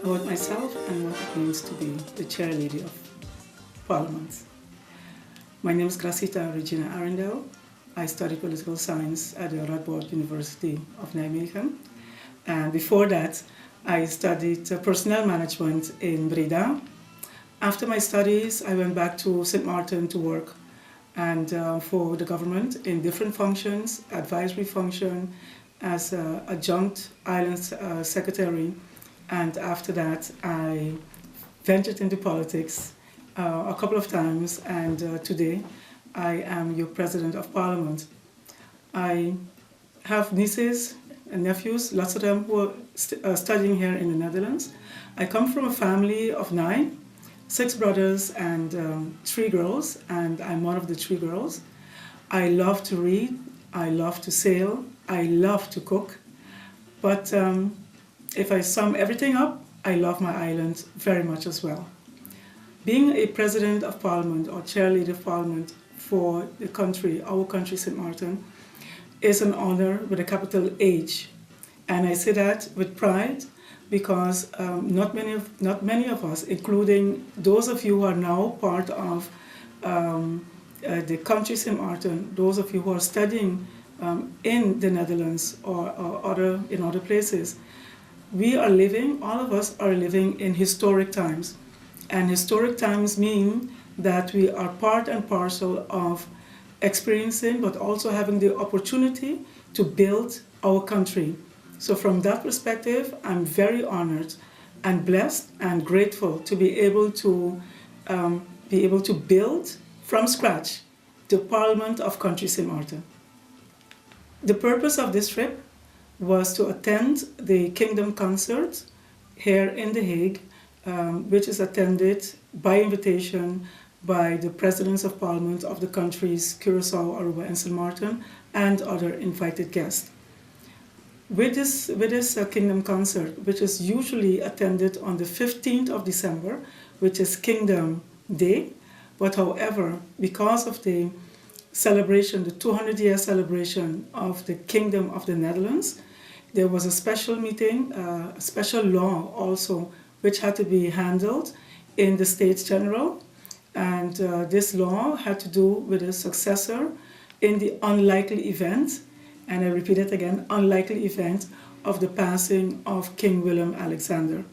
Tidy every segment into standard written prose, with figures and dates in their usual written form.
about myself and what it means to be the chairlady of Parliament. My name is Gracita Regina Arrindell. I studied political science at the Radboud University of Nijmegen. And before that, I studied personnel management in Breda. After my studies, I went back to St. Martin to work and for the government in different functions, advisory function, as adjunct island secretary. And after that, I ventured into politics a couple of times, and today I am your President of Parliament. I have nieces and nephews, lots of them who are studying here in the Netherlands. I come from a family of 9, 6 brothers and 3 girls, and I'm one of the 3 girls. I love to read, I love to sail, I love to cook, but if I sum everything up, I love my island very much as well. Being a President of Parliament or Chairlady of Parliament for the country, our country, St. Martin, is an honor with a capital H. And I say that with pride because not many of us, including those of you who are now part of the country St. Martin, those of you who are studying in the Netherlands or in other places, we are living, all of us are living in historic times. And historic times mean that we are part and parcel of experiencing, but also having the opportunity to build our country. So from that perspective, I'm very honored and blessed and grateful to be able to build from scratch the Parliament of Country St. Martin. The purpose of this trip was to attend the Kingdom Concert here in The Hague, which is attended by invitation by the Presidents of Parliament of the countries Curaçao, Aruba and St. Martin and other invited guests. With this Kingdom Concert, which is usually attended on the 15th of December, which is Kingdom Day, but however, because of the celebration, the 200-year celebration of the Kingdom of the Netherlands, there was a special meeting, a special law also, which had to be handled in the States General. And this law had to do with a successor in the unlikely event, and I repeat it again, unlikely event of the passing of King Willem Alexander.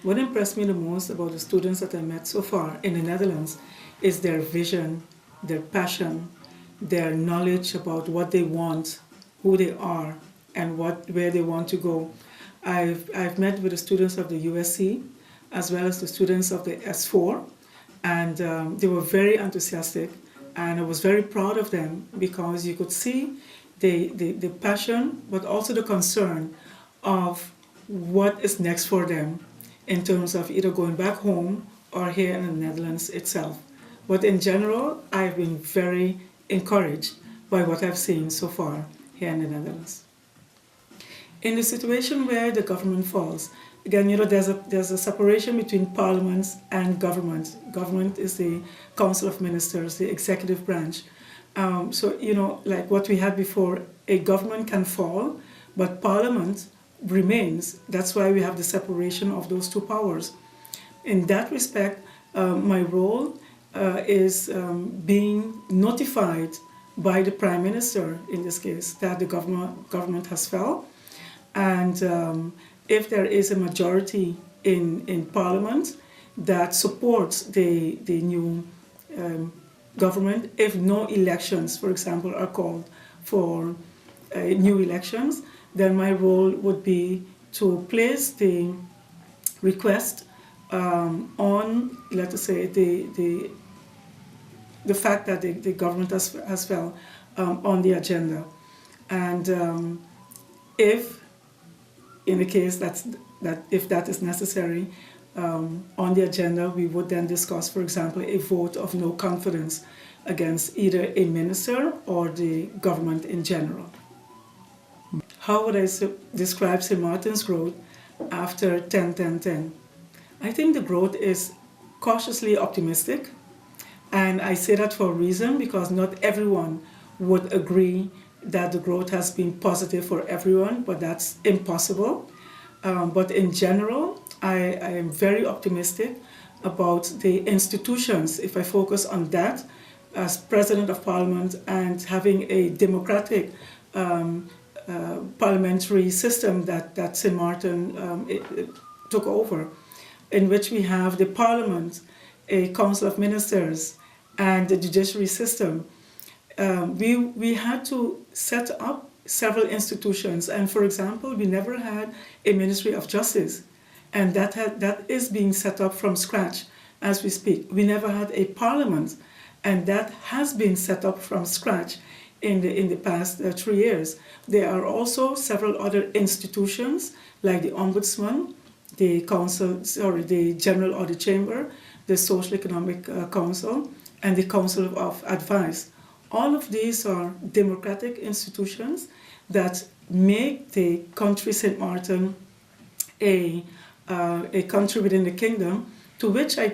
What impressed me the most about the students that I met so far in the Netherlands is their vision, their passion, their knowledge about what they want, who they are, and where they want to go. I've met with the students of the USC as well as the students of the S4, and they were very enthusiastic, and I was very proud of them because you could see the passion, but also the concern of what is next for them in terms of either going back home or here in the Netherlands itself. But in general, I've been very encouraged by what I've seen so far here in the Netherlands. In the situation where the government falls, again, there's a separation between Parliament and government. Government is the Council of Ministers, the executive branch. So, like what we had before, a government can fall, but Parliament remains. That's why we have the separation of those two powers. In that respect, my role is being notified by the Prime Minister, in this case, that the government has fell. And if there is a majority in Parliament that supports the new government, if no elections, for example, are called for new elections, then my role would be to place the request on, let us say, the fact that the government has fell on the agenda. And if in the case that if that is necessary, on the agenda, we would then discuss, for example, a vote of no confidence against either a minister or the government in general. How would I describe St. Martin's growth after 10-10-10? I think the growth is cautiously optimistic, and I say that for a reason, because not everyone would agree that the growth has been positive for everyone, but that's impossible. But in general, I am very optimistic about the institutions. If I focus on that as President of Parliament and having a democratic parliamentary system that St. Martin it took over, in which we have the Parliament, a Council of Ministers, and the judiciary system. We had to set up several institutions, and for example, we never had a Ministry of Justice, and that is being set up from scratch as we speak. We never had a Parliament, and that has been set up from scratch in the past 3 years. There are also several other institutions like the Ombudsman, the General Audit Chamber, the Social Economic Council, and the Council of Advice. All of these are democratic institutions that make the country St. Martin a country within the kingdom, to which I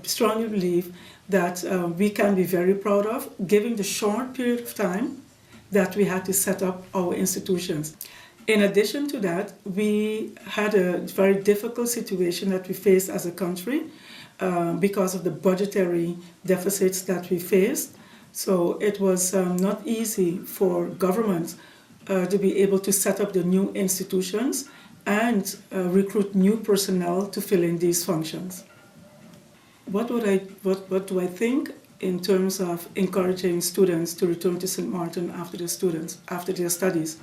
strongly believe that we can be very proud of, given the short period of time that we had to set up our institutions. In addition to that, we had a very difficult situation that we faced as a country because of the budgetary deficits that we faced. So it was not easy for government to be able to set up the new institutions and recruit new personnel to fill in these functions. What do I think in terms of encouraging students to return to St. Martin after their studies?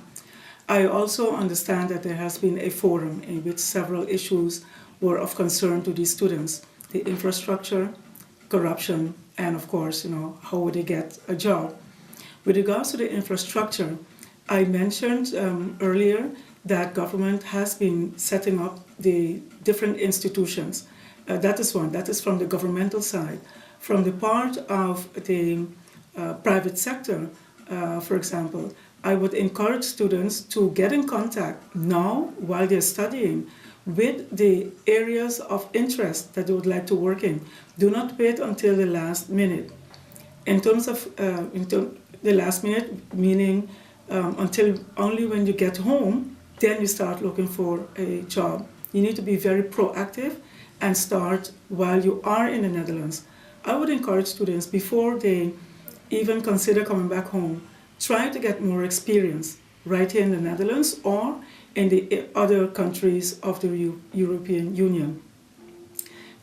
I also understand that there has been a forum in which several issues were of concern to these students: the infrastructure, corruption, and of course, how would they get a job? With regards to the infrastructure, I mentioned earlier that government has been setting up the different institutions. That is one. That is from the governmental side. From the part of the private sector, for example, I would encourage students to get in contact now while they're studying with the areas of interest that they would like to work in. Do not wait until the last minute. In terms of the last minute, meaning until only when you get home, then you start looking for a job. You need to be very proactive and start while you are in the Netherlands. I would encourage students, before they even consider coming back home, try to get more experience right here in the Netherlands or in the other countries of the European Union.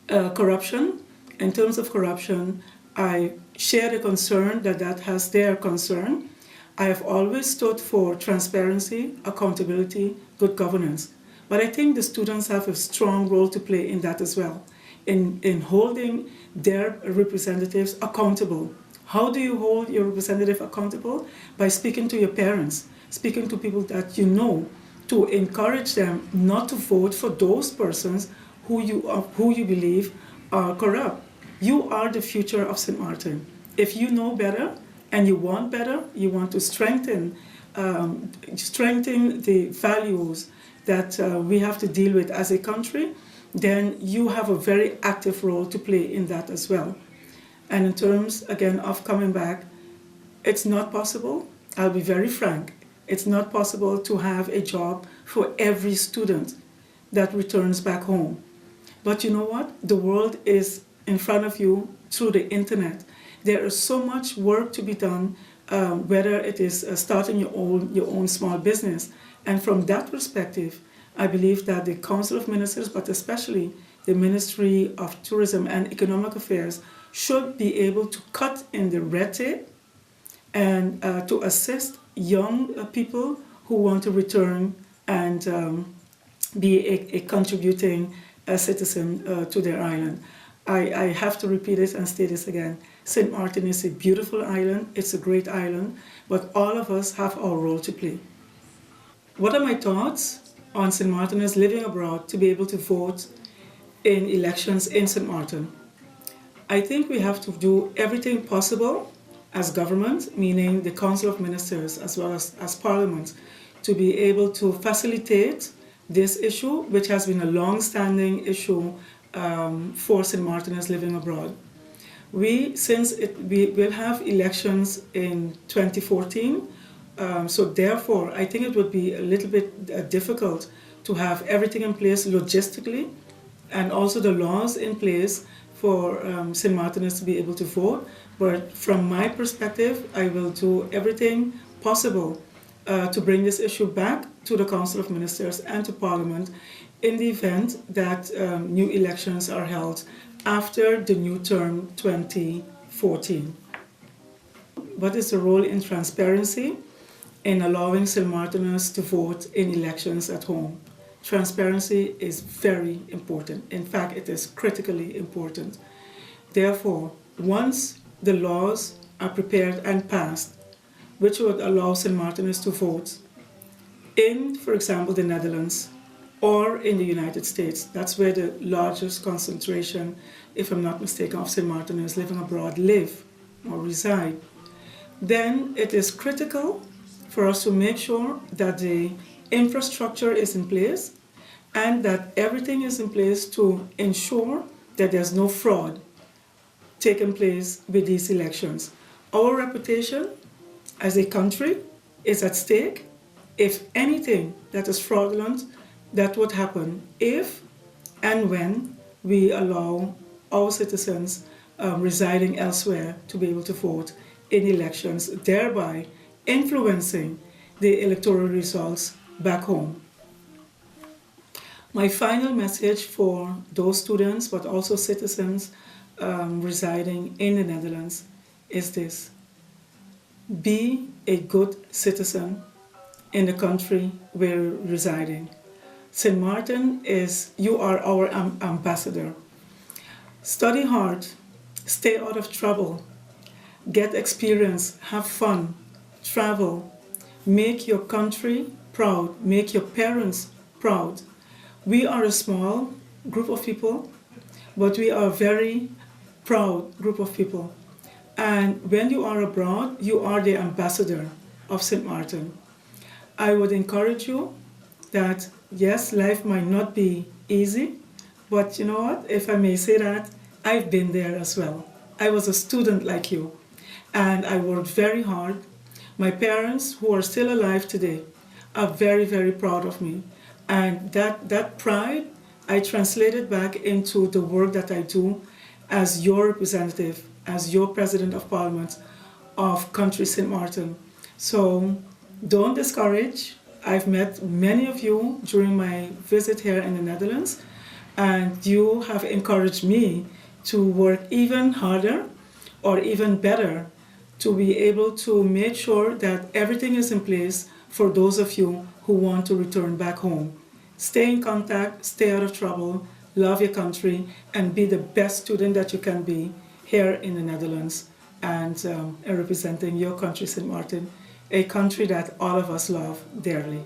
Corruption. In terms of corruption, I share the concern that has their concern. I have always stood for transparency, accountability, good governance. But I think the students have a strong role to play in that as well, in holding their representatives accountable. How do you hold your representative accountable? By speaking to your parents, speaking to people that you know, to encourage them not to vote for those persons who you believe are corrupt. You are the future of St. Martin. If you know better and you want better, you want to strengthen the values that we have to deal with as a country, then you have a very active role to play in that as well. And in terms, again, of coming back, it's not possible. I'll be very frank. It's not possible to have a job for every student that returns back home. But you know what? The world is in front of you through the internet. There is so much work to be done, whether it is starting your own small business. And from that perspective, I believe that the Council of Ministers, but especially the Ministry of Tourism and Economic Affairs, should be able to cut in the red tape and to assist young people who want to return and be a contributing citizen to their island. I have to repeat it and state this again. St. Martin is a beautiful island, it's a great island, but all of us have our role to play. What are my thoughts on St. Martiners living abroad to be able to vote in elections in St. Martin? I think we have to do everything possible as government, meaning the Council of Ministers as well as Parliament, to be able to facilitate this issue, which has been a long-standing issue for St. Martiners living abroad. We will have elections in 2014, so therefore I think it would be a little bit difficult to have everything in place logistically and also the laws in place for St. Martiners to be able to vote. But from my perspective, I will do everything possible to bring this issue back to the Council of Ministers and to Parliament in the event that new elections are held after the new term 2014. What is the role in transparency in allowing St. Martiners to vote in elections at home? Transparency is very important. In fact, it is critically important. Therefore, once the laws are prepared and passed, which would allow St. Martiners to vote in, for example, the Netherlands or in the United States, that's where the largest concentration, if I'm not mistaken, of St. Martiners living abroad live or reside, then it is critical for us to make sure that the infrastructure is in place and that everything is in place to ensure that there's no fraud taking place with these elections. Our reputation as a country is at stake. If anything that is fraudulent, that would happen if and when we allow our citizens residing elsewhere to be able to vote in elections, thereby influencing the electoral results back home. My final message for those students, but also citizens residing in the Netherlands, is this: be a good citizen in the country where you're residing. St. Martin you are our ambassador. Study hard, stay out of trouble, get experience, have fun, travel, make your country proud, make your parents proud. We are a small group of people, but we are a very proud group of people. And when you are abroad, you are the ambassador of St. Martin. I would encourage you that, yes, life might not be easy, but you know what, if I may say that, I've been there as well. I was a student like you, and I worked very hard. My parents, who are still alive today, are very, very proud of me. And that pride, I translated back into the work that I do as your representative, as your President of Parliament of Country St. Martin. So don't discourage. I've met many of you during my visit here in the Netherlands, and you have encouraged me to work even harder or even better to be able to make sure that everything is in place for those of you who want to return back home. Stay in contact, stay out of trouble, love your country, and be the best student that you can be here in the Netherlands and representing your country, St. Martin, a country that all of us love dearly.